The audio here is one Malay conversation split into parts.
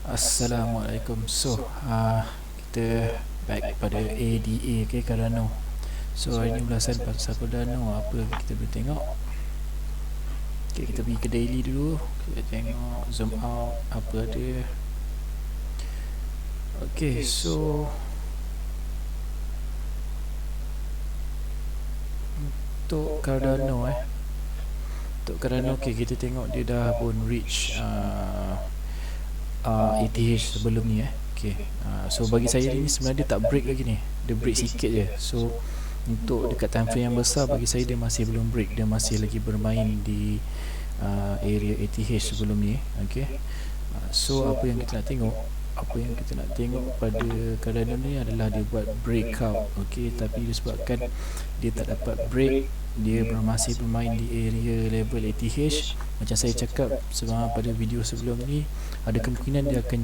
Assalamualaikum. Kita back pada ADA, okay, Cardano. So hari ni ulasan pasal Cardano, apa kita boleh tengok. Okay, kita pergi ke daily dulu. Kita tengok, zoom out, apa ada. Okay, so untuk Cardano okay, kita tengok dia dah pun reach ETH sebelum ni okay. So bagi saya ni sebenarnya dia tak break lagi ni. Dia break sikit je. So untuk dekat time frame yang besar, bagi saya dia masih belum break. Dia masih lagi bermain di area ETH sebelum ni, okay. So apa yang kita nak tengok, pada Cardano ni adalah dia buat breakout, okay. Tapi disebabkan dia tak dapat break, dia masih bermain di area level ETH. Macam saya cakap pada video sebelum ni, ada kemungkinan dia akan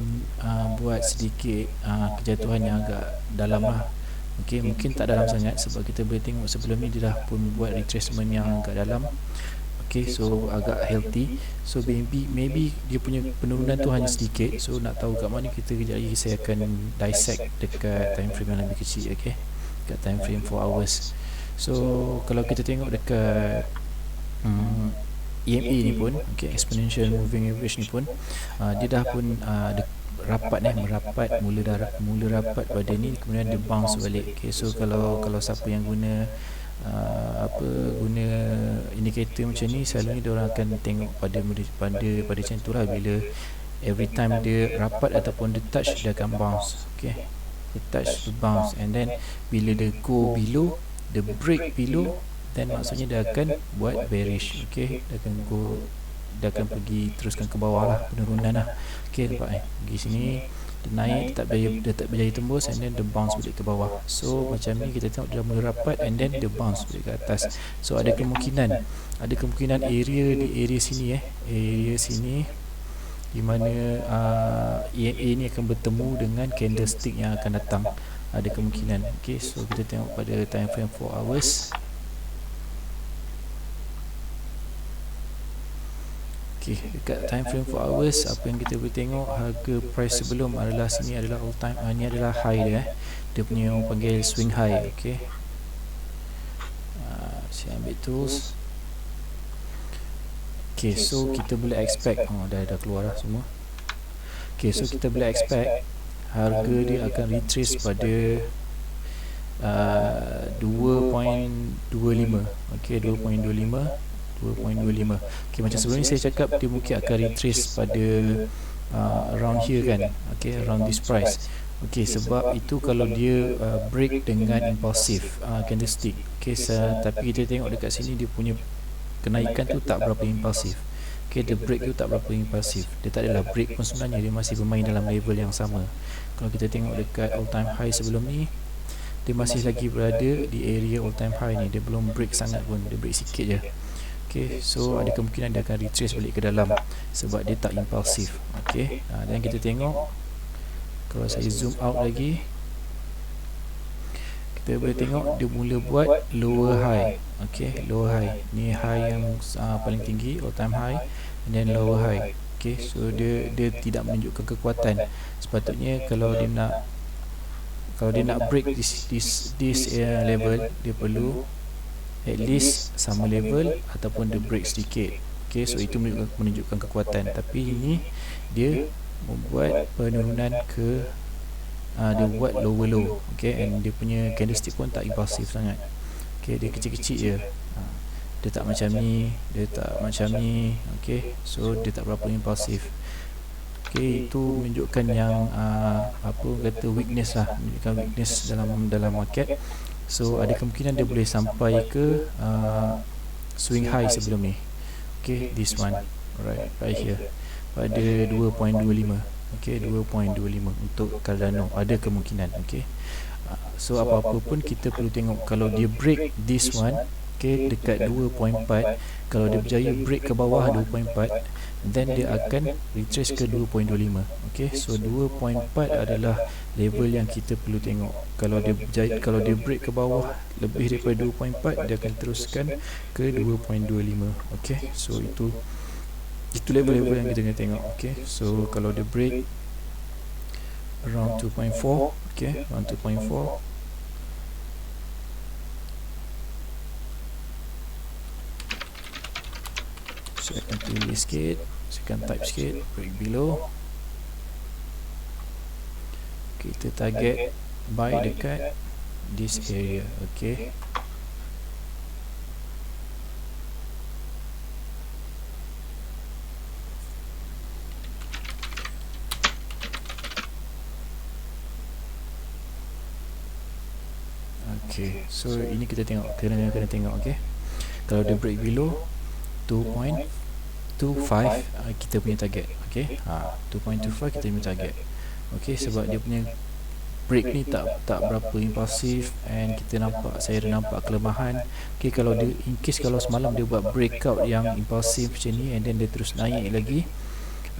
buat sedikit kejatuhan yang agak dalam lah, okay. Mungkin tak dalam sangat, sebab kita boleh tengok sebelum ni dia dah pun buat retracement yang agak dalam, okay. So agak healthy. So maybe dia punya penurunan tu hanya sedikit. So nak tahu kat mana, kita kejap lagi saya akan dissect dekat time frame yang lebih kecil, okay, dekat time frame 4 hours. So kalau kita tengok dekat EMA ni pun, okay, exponential moving average ni pun, dia dah pun mula rapat pada ni, kemudian dia bounce balik, okay. So kalau siapa yang guna guna indikator macam ni, selalunya dia orang akan tengok pada macam tu lah. Bila every time dia rapat ataupun dia touch, dia akan bounce, okay. Dia touch, dia bounce, and then bila dia go below, dia break below, then maksudnya dia akan buat bearish, okay. Dia akan pergi teruskan ke bawah lah, penurunan lah, okay. Nampak pergi sini, dia naik, dia tak berjaya tembus, and then dia bounce balik ke bawah. So macam ni kita tengok dia dah mula rapat, and then dia bounce balik ke atas. So ada kemungkinan area sini area sini di mana EMA ni akan bertemu dengan candlestick yang akan datang. Ada kemungkinan, okay. So kita tengok pada time frame 4 hours, okay. Dekat time frame 4 hours, apa yang kita boleh tengok, harga price sebelum adalah sini adalah all time, ni adalah high dia, dia punya orang panggil swing high, okay. Saya ambil tools, okay. So kita boleh expect, dah keluar dah semua, okay. So kita boleh expect harga dia akan retrace pada 2.25, okay, 2.25, okay. Macam sebelum ni saya cakap, dia mungkin akan retrace pada around here kan, okay, around this price, okay. Sebab itu kalau dia break dengan impulsif candlestick, okay. Tapi kita tengok dekat sini, dia punya kenaikan tu tak berapa impulsif, okay. The break tu tak berapa impulsif, dia tak adalah break pun sebenarnya, dia masih bermain dalam level yang sama. Kalau kita tengok dekat all time high sebelum ni, dia masih lagi berada di area all time high ni, dia belum break sangat pun, dia break sikit je, okay. So ada kemungkinan dia akan retrace balik ke dalam, sebab dia tak impulsif, okay. Dan kita tengok, kalau saya zoom out lagi, kita boleh tengok dia mula buat lower high, okay. Lower high ni, high yang paling tinggi, all time high, and then lower high, okay. So dia tidak menunjukkan kekuatan. Sepatutnya kalau dia nak break this level, dia perlu at least sama level ataupun dia break sedikit, okay. So itu menunjukkan kekuatan. Tapi ini dia membuat penurunan ke dia buat lower low, okay. And dia punya candlestick pun tak impulsif sangat, okay. Dia kecil-kecil je, dia tak macam ni, okay. So dia tak berapa impulsif, okay. Itu menunjukkan yang weakness lah, menunjukkan weakness dalam market. So ada kemungkinan dia boleh sampai ke swing high sebelum ni, okay. This one, right here, pada 2.25, okay, 2.25 untuk Cardano, ada kemungkinan, okay. So apa-apa pun kita perlu tengok, kalau dia break this one, okay, dekat 2.4, kalau dia berjaya break ke bawah 2.4, then dia akan retrace ke 2.25, okay. So 2.4 adalah level yang kita perlu tengok. Kalau dia break ke bawah lebih daripada 2.4, dia akan teruskan ke 2.25, okay. So itu level-level yang kita kena tengok, okay. So kalau dia break around 2.4. Okay, around 2.4. So I akan tulis sikit, saya akan type sikit, break below. Kita target buy dekat this area. Okay, okay, so ini kita tengok, kena tengok. Okay, kalau dia break below 2.25, kita punya target. Okay, 2.25 kita punya target. Okay, sebab dia punya break ni tak berapa impulsif, and saya ada nampak kelemahan. Okay, kalau dia in case kalau semalam dia buat breakout yang impulsif macam ni, and then dia terus naik lagi,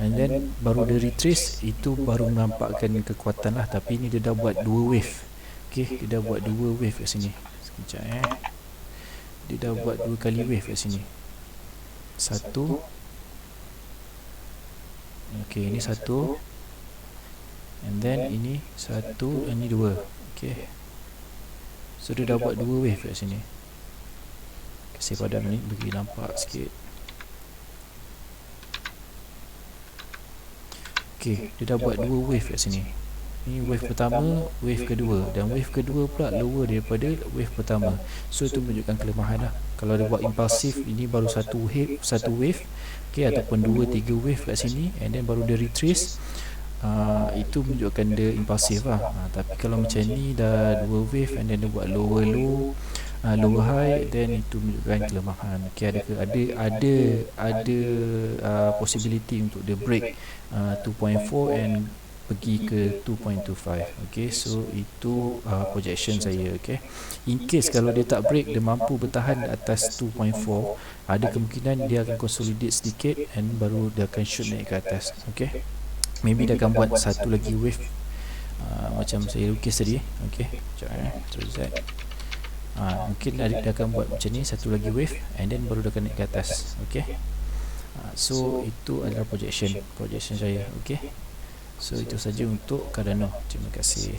and then baru dia retrace, itu baru menampakkan kekuatan lah. Tapi ni dia dah buat 2 wave. Okay, dia dah buat 2 wave kat sini. Sekejap dia dah buat 2 kali wave kat sini. Satu. Okay, ini satu, and then ini satu, ini dua. Okay, so dia dah buat 2 wave kat sini. Kasih pada ni bagi nampak sikit. Okay, dia dah buat 2 wave kat sini. Ini wave pertama, wave kedua, dan wave kedua pula lower daripada wave pertama. So itu menunjukkan kelemahan lah. Kalau dia buat impulsif, ini baru satu wave, okay, ataupun 2-3 wave kat sini, and then baru dia retrace, itu menunjukkan dia impulsif lah. Tapi kalau macam ni dah 2 wave, and then dia buat lower low, lower high, then itu menunjukkan kelemahan. Okay, ada possibility untuk dia break 2.4 and pergi ke 2.25. Okay, so itu projection saya. Okay, in case kalau dia tak break, dia mampu bertahan atas 2.4, ada kemungkinan dia akan consolidate sedikit, and baru dia akan shoot naik ke atas. Okay, maybe dia akan buat satu lagi wave, macam saya lukis tadi. Okay, Ctrl Z. Mungkin dia akan buat macam ni, satu lagi wave, and then baru dia akan naik ke atas. Okay, so itu adalah projection saya. Okay, so itu saja untuk Cardano. Terima kasih.